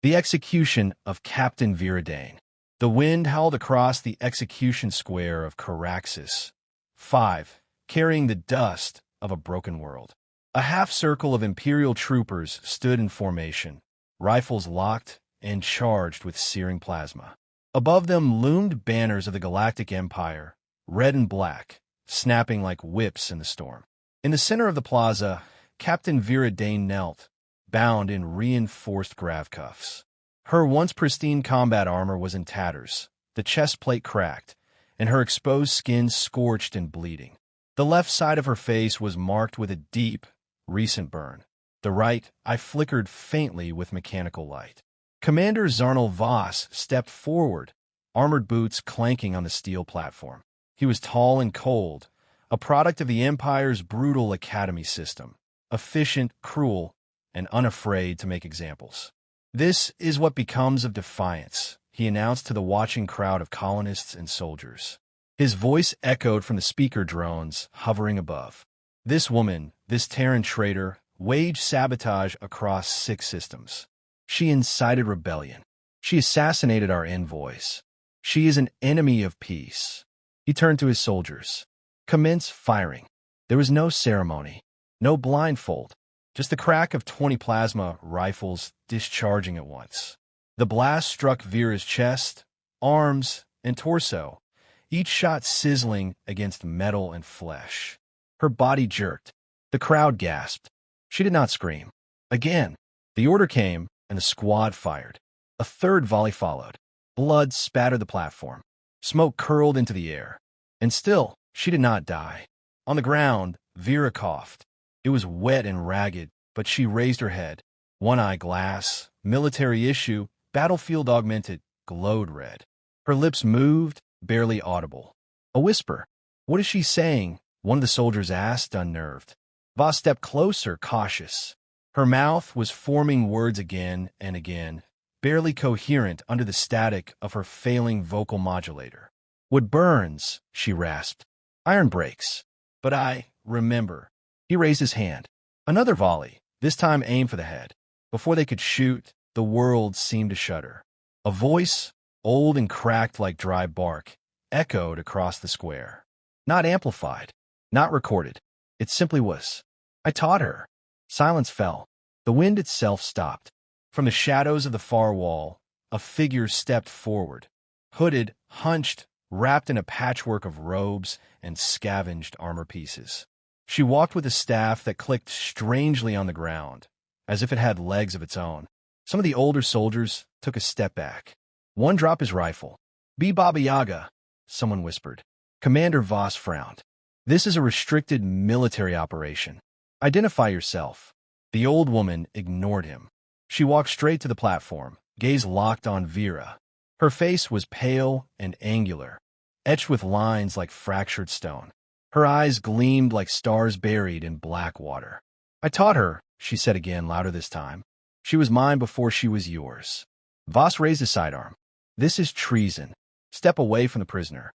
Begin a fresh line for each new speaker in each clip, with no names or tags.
The execution of Captain Vira Dane. The wind howled across the execution square of Caraxes. 5. Carrying the dust of a broken world. A half-circle of Imperial troopers stood in formation, rifles locked and charged with searing plasma. Above them loomed banners of the Galactic Empire, red and black, snapping like whips in the storm. In the center of the plaza, Captain Vira Dane knelt, bound in reinforced grav cuffs. Her once pristine combat armor was in tatters, the chest plate cracked, and her exposed skin scorched and bleeding. The left side of her face was marked with a deep, recent burn. The right eye flickered faintly with mechanical light. Commander Zarnal Voss stepped forward, armored boots clanking on the steel platform. He was tall and cold, a product of the Empire's brutal academy system, efficient, cruel, and unafraid to make examples. "This is what becomes of defiance," he announced to the watching crowd of colonists and soldiers. His voice echoed from the speaker drones hovering above. "This woman, this Terran traitor, waged sabotage across 6 systems. She incited rebellion. She assassinated our envoys. She is an enemy of peace." He turned to his soldiers. "Commence firing." There was no ceremony, no blindfold, just the crack of 20 plasma rifles discharging at once. The blast struck Vira's chest, arms, and torso, each shot sizzling against metal and flesh. Her body jerked. The crowd gasped. She did not scream. Again, the order came, and the squad fired. A third volley followed. Blood spattered the platform. Smoke curled into the air. And still, she did not die. On the ground, Vira coughed. It was wet and ragged, but she raised her head. One eye glass, military issue, battlefield augmented, glowed red. Her lips moved, barely audible. A whisper. "What is she saying?" one of the soldiers asked, unnerved. Voss stepped closer, cautious. Her mouth was forming words again and again, barely coherent under the static of her failing vocal modulator. "What burns?" she rasped. "Iron breaks. But I remember." He raised his hand. Another volley, this time aimed for the head. Before they could shoot, the world seemed to shudder. A voice, old and cracked like dry bark, echoed across the square. Not amplified, not recorded. It simply was. "I taught her." Silence fell. The wind itself stopped. From the shadows of the far wall, a figure stepped forward, hooded, hunched, wrapped in a patchwork of robes and scavenged armor pieces. She walked with a staff that clicked strangely on the ground, as if it had legs of its own. Some of the older soldiers took a step back. One dropped his rifle. "Be Baba Yaga," someone whispered. Commander Voss frowned. "This is a restricted military operation. Identify yourself." The old woman ignored him. She walked straight to the platform, gaze locked on Vira. Her face was pale and angular, etched with lines like fractured stone. Her eyes gleamed like stars buried in black water. "I taught her," she said again, louder this time. "She was mine before she was yours." Voss raised his sidearm. "This is treason. Step away from the prisoner."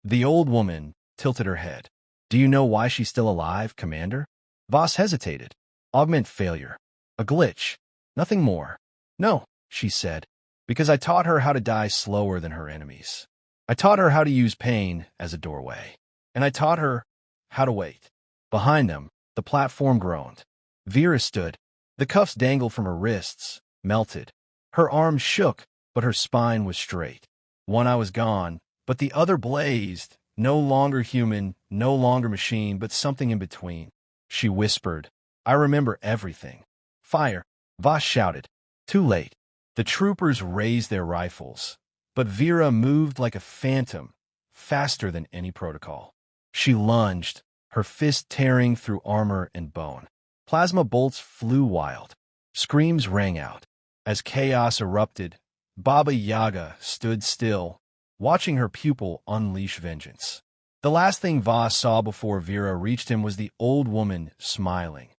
The old woman tilted her head. "Do you know why she's still alive, Commander?" Voss hesitated. "Augment failure. A glitch. Nothing more." "No," she said, "because I taught her how to die slower than her enemies. I taught her how to use pain as a doorway. And I taught her how to wait." Behind them, the platform groaned. Vira stood. The cuffs dangled from her wrists, melted. Her arms shook, but her spine was straight. One eye was gone, but the other blazed, no longer human, no longer machine, but something in between. She whispered, "I remember everything." "Fire!" Voss shouted. Too late. The troopers raised their rifles, but Vira moved like a phantom, faster than any protocol. She lunged, her fist tearing through armor and bone. Plasma bolts flew wild. Screams rang out. As chaos erupted, Baba Yaga stood still, watching her pupil unleash vengeance. The last thing Voss saw before Vira reached him was the old woman smiling.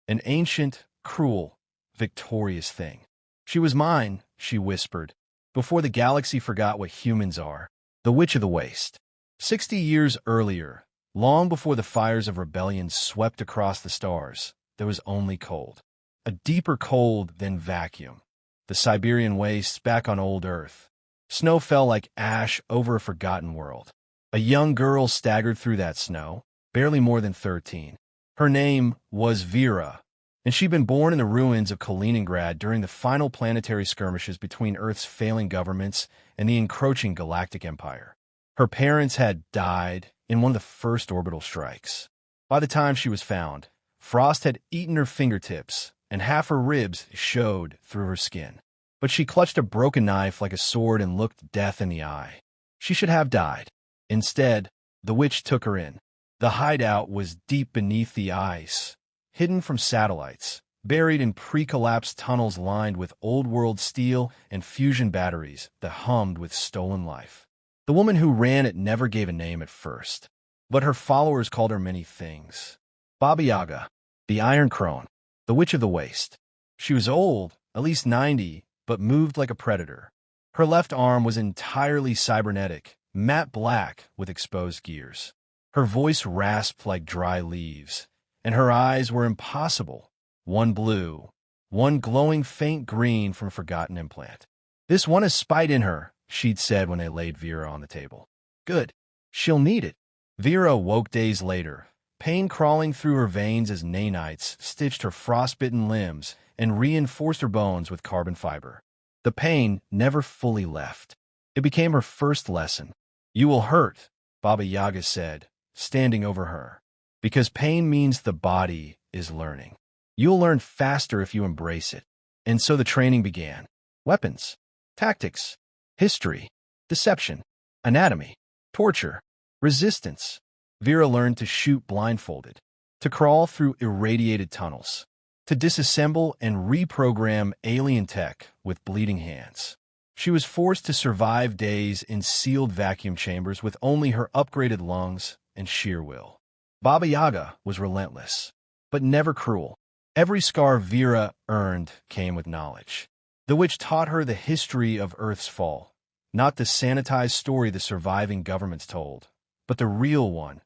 An ancient, cruel, victorious thing. "She was mine," she whispered, "before the galaxy forgot what humans are. The Witch of the Waste." 60 years earlier, long before the fires of rebellion swept across the stars, there was only cold. A deeper cold than vacuum. the Siberian wastes back on old Earth. Snow fell like ash over a forgotten world. A young girl staggered through that snow, barely more than 13. Her name was Vira, and she'd been born in the ruins of Kaliningrad during the final planetary skirmishes between Earth's failing governments and the encroaching Galactic Empire. Her parents had died in one of the first orbital strikes. By the time she was found, frost had eaten her fingertips, and half her ribs showed through her skin. But she clutched a broken knife like a sword and looked death in the eye. She should have died. Instead, the witch took her in. The hideout was deep beneath the ice, hidden from satellites, buried in pre-collapsed tunnels lined with old-world steel and fusion batteries that hummed with stolen life. The woman who ran it never gave a name at first, but her followers called her many things. Baba Yaga, the Iron Crone, the Witch of the Waste. She was old, at least 90, but moved like a predator. Her left arm was entirely cybernetic, matte black with exposed gears. Her voice rasped like dry leaves, and her eyes were impossible. One blue, one glowing faint green from a forgotten implant. "This one has spite in her," she'd said when they laid Vira on the table. "Good. She'll need it." Vira woke days later, pain crawling through her veins as nanites stitched her frostbitten limbs and reinforced her bones with carbon fiber. The pain never fully left. It became her first lesson. "You will hurt," Baba Yaga said, standing over her, "because pain means the body is learning. You'll learn faster if you embrace it." And so the training began. Weapons, tactics, history, deception, anatomy, torture, resistance. Vira learned to shoot blindfolded, to crawl through irradiated tunnels, to disassemble and reprogram alien tech with bleeding hands. She was forced to survive days in sealed vacuum chambers with only her upgraded lungs and sheer will. Baba Yaga was relentless, but never cruel. Every scar Vira earned came with knowledge. The witch taught her the history of Earth's fall, not the sanitized story the surviving governments told, but the real one,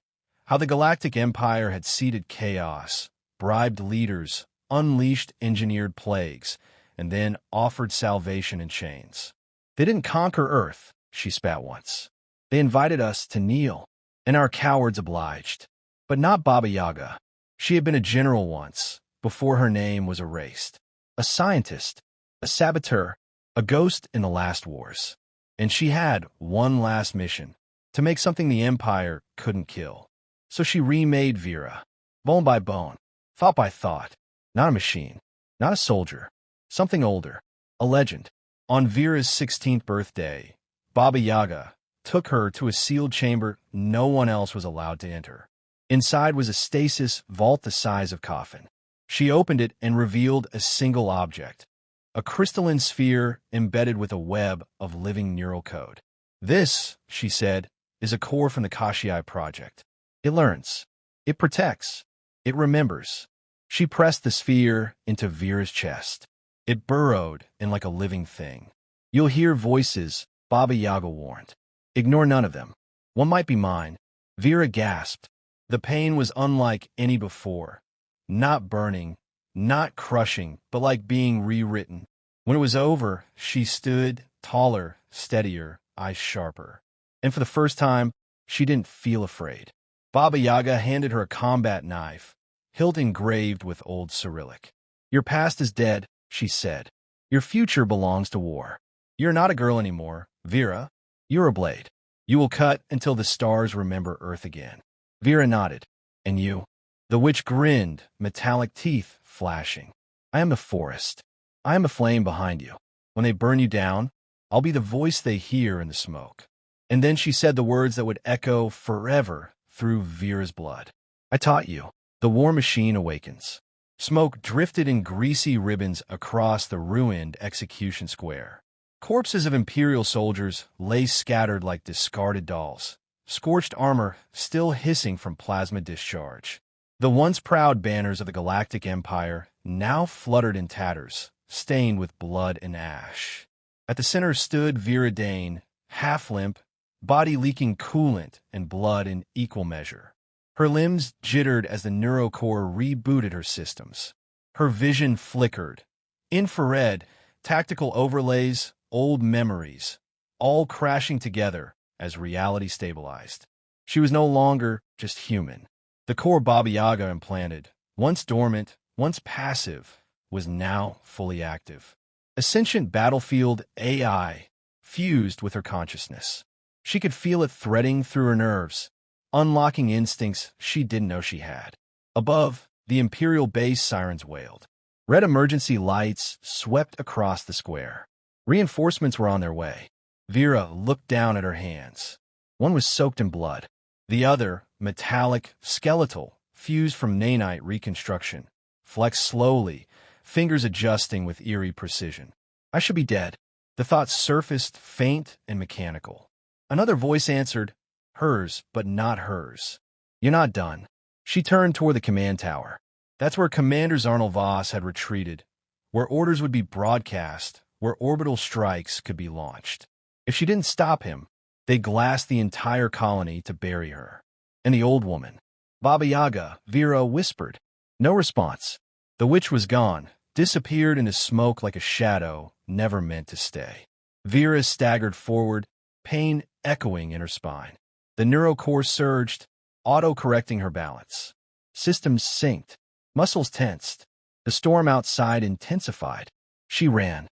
how the Galactic Empire had seeded chaos, bribed leaders, unleashed engineered plagues, and then offered salvation in chains. "They didn't conquer Earth," she spat once. "They invited us to kneel, and our cowards obliged." But not Baba Yaga. She had been a general once, before her name was erased. A scientist, a saboteur, a ghost in the last wars. And she had one last mission, to make something the Empire couldn't kill. So she remade Vira, bone by bone, thought by thought. Not a machine, not a soldier, something older, a legend. On Vira's 16th birthday, Baba Yaga took her to a sealed chamber no one else was allowed to enter. Inside was a stasis vault the size of a coffin. She opened it and revealed a single object, a crystalline sphere embedded with a web of living neural code. "This," she said, "is a core from the Kashyap project. It learns. It protects. It remembers." She pressed the sphere into Vira's chest. It burrowed in like a living thing. "You'll hear voices," Baba Yaga warned. "Ignore none of them. One might be mine." Vira gasped. The pain was unlike any before. Not burning, not crushing, but like being rewritten. When it was over, she stood, taller, steadier, eyes sharper. And for the first time, she didn't feel afraid. Baba Yaga handed her a combat knife, hilt engraved with old Cyrillic. "Your past is dead," she said. "Your future belongs to war. You're not a girl anymore, Vira. You're a blade. You will cut until the stars remember Earth again." Vira nodded. "And you?" The witch grinned, metallic teeth flashing. "I am the forest. I am the flame behind you. When they burn you down, I'll be the voice they hear in the smoke." And then she said the words that would echo forever through Vira's blood. "I taught you. The war machine awakens." Smoke drifted in greasy ribbons across the ruined execution square. Corpses of Imperial soldiers lay scattered like discarded dolls, scorched armor still hissing from plasma discharge. The once proud banners of the Galactic Empire now fluttered in tatters, stained with blood and ash. At the center stood Vira Dane, half limp, body leaking coolant and blood in equal measure. Her limbs jittered as the neurocore rebooted her systems. Her vision flickered. Infrared, tactical overlays, old memories, all crashing together as reality stabilized. She was no longer just human. The core Baba Yaga implanted, once dormant, once passive, was now fully active. A sentient battlefield AI fused with her consciousness. She could feel it threading through her nerves, unlocking instincts she didn't know she had. Above, the Imperial base sirens wailed. Red emergency lights swept across the square. Reinforcements were on their way. Vira looked down at her hands. One was soaked in blood. The other, metallic, skeletal, fused from nanite reconstruction, flexed slowly, fingers adjusting with eerie precision. I should be dead. The thought surfaced, faint and mechanical. Another voice answered, hers, but not hers. You're not done. She turned toward the command tower. That's where Commander Zarnal Voss had retreated, where orders would be broadcast, where orbital strikes could be launched. If she didn't stop him, they'd glass the entire colony to bury her. And the old woman, Baba Yaga, Vira whispered. No response. The witch was gone, disappeared into smoke like a shadow, never meant to stay. Vira staggered forward, pain echoing in her spine. The neurocore surged, auto-correcting her balance. Systems synced. Muscles tensed. The storm outside intensified. She ran.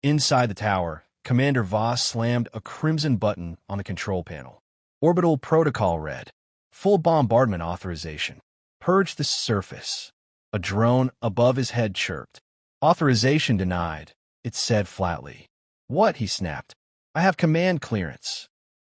Inside the tower, Commander Voss slammed a crimson button on the control panel. Orbital protocol read. Full bombardment authorization. Purge the surface. A drone above his head chirped. Authorization denied, it said flatly. What? He snapped. I have command clearance.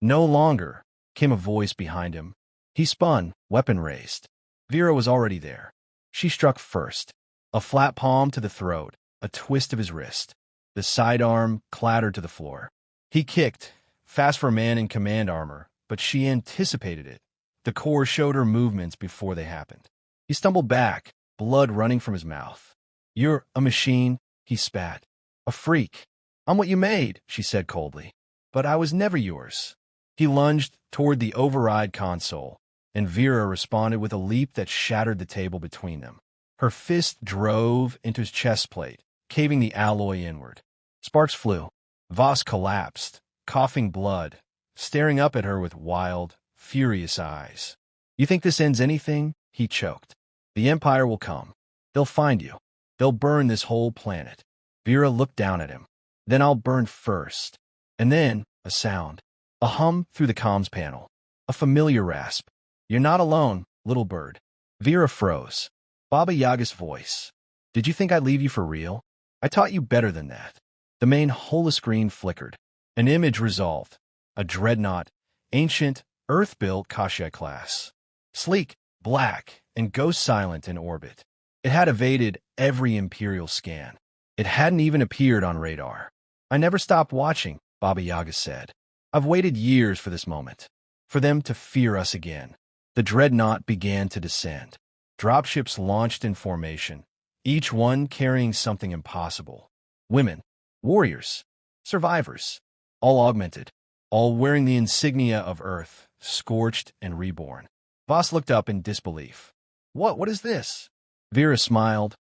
No longer, came a voice behind him. He spun, weapon raised. Vira was already there. She struck first. A flat palm to the throat, a twist of his wrist. The sidearm clattered to the floor. He kicked, fast for a man in command armor, but she anticipated it. The core showed her movements before they happened. He stumbled back, blood running from his mouth. You're a machine, he spat. A freak. I'm what you made, she said coldly. But I was never yours. He lunged toward the override console, and Vira responded with a leap that shattered the table between them. Her fist drove into his chest plate, caving the alloy inward. Sparks flew. Voss collapsed, coughing blood, staring up at her with wild, furious eyes. You think this ends anything? He choked. The Empire will come. They'll find you. They'll burn this whole planet. Vira looked down at him. Then I'll burn first. And then, a sound. A hum through the comms panel. A familiar rasp. You're not alone, little bird. Vira froze. Baba Yaga's voice. Did you think I'd leave you for real? I taught you better than that. The main holoscreen flickered. An image resolved. A Dreadnought, ancient, Earth-built Kashia class. Sleek, black, and ghost-silent in orbit. It had evaded every Imperial scan. It hadn't even appeared on radar. I never stopped watching, Baba Yaga said. I've waited years for this moment. For them to fear us again. The Dreadnought began to descend. Dropships launched in formation, each one carrying something impossible. Women, warriors, survivors, all augmented, all wearing the insignia of Earth, scorched and reborn. Voss looked up in disbelief. What is this? Vira smiled,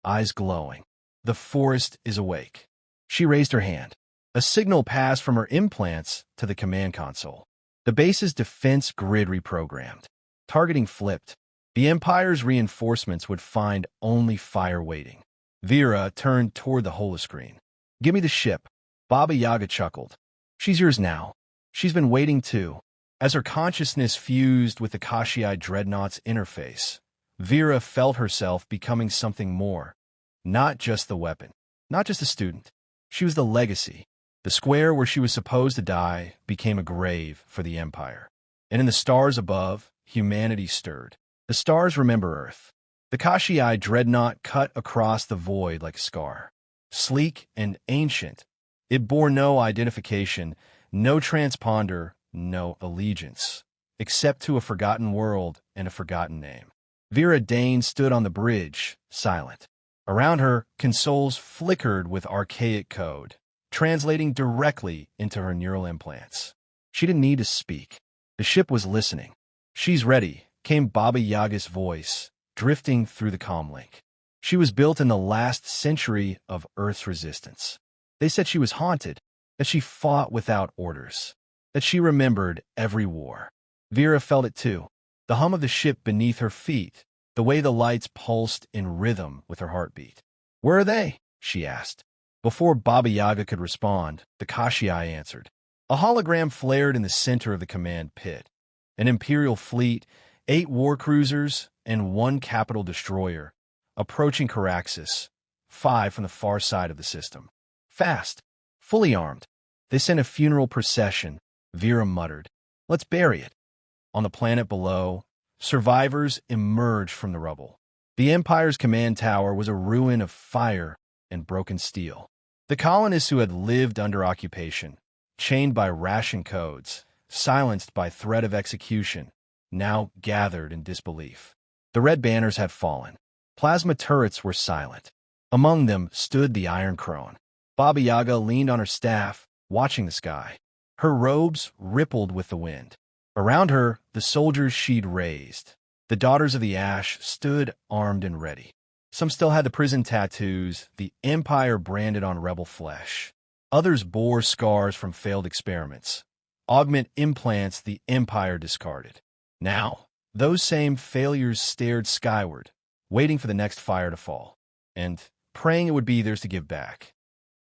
eyes glowing. The forest is awake. She raised her hand. A signal passed from her implants to the command console. The base's defense grid reprogrammed. Targeting flipped. The Empire's reinforcements would find only fire waiting. Vira turned toward the holoscreen. Give me the ship. Baba Yaga chuckled. She's yours now. She's been waiting too. As her consciousness fused with the Kashii Dreadnought's interface, Vira felt herself becoming something more. Not just the weapon. Not just a student. She was the legacy. The square where she was supposed to die became a grave for the Empire. And in the stars above, humanity stirred. The stars remember Earth. The Kashii Dreadnought cut across the void like a scar. Sleek and ancient, it bore no identification, no transponder, no allegiance, except to a forgotten world and a forgotten name. Vira Dane stood on the bridge, silent. Around her, consoles flickered with archaic code, translating directly into her neural implants. She didn't need to speak. The ship was listening. She's ready, came Baba Yaga's voice, drifting through the comlink. She was built in the last century of Earth's resistance. They said she was haunted, that she fought without orders, that she remembered every war. Vira felt it too. The hum of the ship beneath her feet, the way the lights pulsed in rhythm with her heartbeat. "Where are they?" she asked. Before Baba Yaga could respond, the Kashii answered. A hologram flared in the center of the command pit. An Imperial fleet, 8 war cruisers, and 1 capital destroyer, approaching Caraxus, 5 from the far side of the system. Fast, fully armed. They sent a funeral procession, Vira muttered. "Let's bury it." On the planet below, survivors emerged from the rubble. The Empire's command tower was a ruin of fire and broken steel. The colonists who had lived under occupation, chained by ration codes, silenced by threat of execution, now gathered in disbelief. The red banners had fallen. Plasma turrets were silent. Among them stood the Iron Crone. Baba Yaga leaned on her staff, watching the sky. Her robes rippled with the wind. Around her, the soldiers she'd raised. The Daughters of the Ash stood armed and ready. Some still had the prison tattoos, the Empire branded on rebel flesh. Others bore scars from failed experiments, augment implants the Empire discarded. Now, those same failures stared skyward, waiting for the next fire to fall, and praying it would be theirs to give back.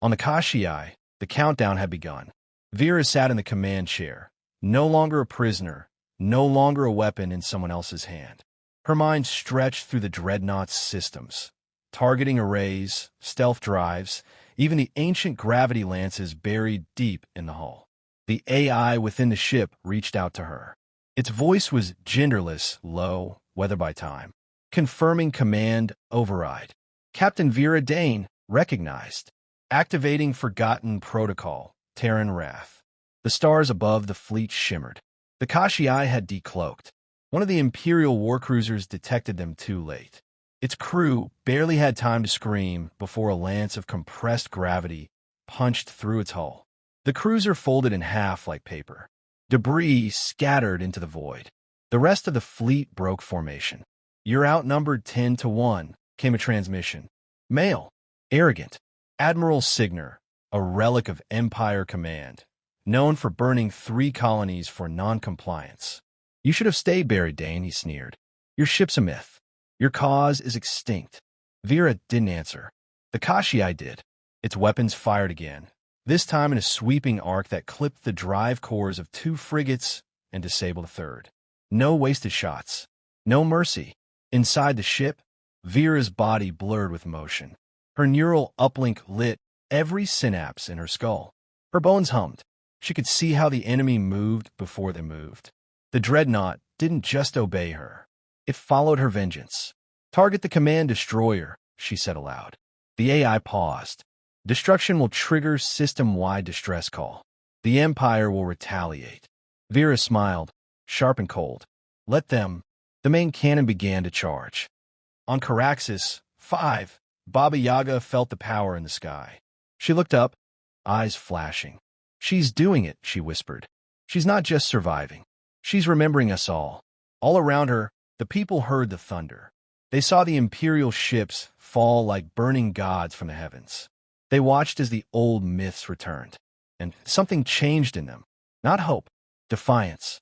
On the Kashii, the countdown had begun. Vira sat in the command chair, no longer a prisoner, no longer a weapon in someone else's hand. Her mind stretched through the Dreadnought's systems, targeting arrays, stealth drives, even the ancient gravity lances buried deep in the hull. The AI within the ship reached out to her. Its voice was genderless, low, weathered by time, confirming command override. Captain Vira Dane recognized, activating forgotten protocol, Terran Wrath. The stars above the fleet shimmered. The Kashii had decloaked. One of the Imperial warcruisers detected them too late. Its crew barely had time to scream before a lance of compressed gravity punched through its hull. The cruiser folded in half like paper. Debris scattered into the void. The rest of the fleet broke formation. "You're outnumbered 10-1, came a transmission. Male. Arrogant. Admiral Signer, a relic of Empire command, known for burning 3 colonies for non-compliance. "You should have stayed, Vira Dane," he sneered. "Your ship's a myth. Your cause is extinct." Vira didn't answer. The Kashii did. Its weapons fired again, this time in a sweeping arc that clipped the drive cores of 2 frigates and disabled a third. No wasted shots. No mercy. Inside the ship, Vira's body blurred with motion. Her neural uplink lit every synapse in her skull. Her bones hummed. She could see how the enemy moved before they moved. The Dreadnought didn't just obey her. It followed her vengeance. "Target the command destroyer," she said aloud. The AI paused. "Destruction will trigger system-wide distress call. The Empire will retaliate." Vira smiled, sharp and cold. "Let them." The main cannon began to charge. On Caraxus, 5, Baba Yaga felt the power in the sky. She looked up, eyes flashing. "She's doing it," she whispered. "She's not just surviving. She's remembering us all." All around her, the people heard the thunder. They saw the Imperial ships fall like burning gods from the heavens. They watched as the old myths returned, and something changed in them. Not hope, defiance.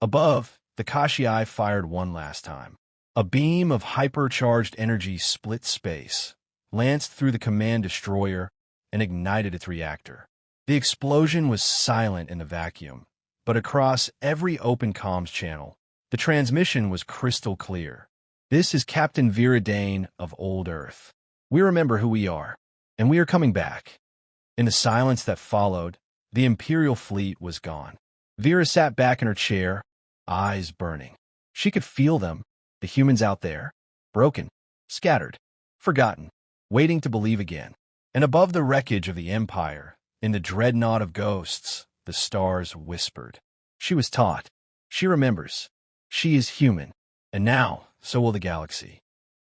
Above, the Kashii fired one last time. A beam of hypercharged energy split space, lanced through the command destroyer, and ignited its reactor. The explosion was silent in the vacuum, but across every open comms channel, the transmission was crystal clear. "This is Captain Vira Dane of Old Earth. We remember who we are, and we are coming back." In the silence that followed, the Imperial fleet was gone. Vira sat back in her chair, eyes burning. She could feel them, the humans out there, broken, scattered, forgotten, waiting to believe again. And above the wreckage of the Empire, in the Dreadnought of ghosts, the stars whispered. She was taught. She remembers. She is human. And now, so will the galaxy.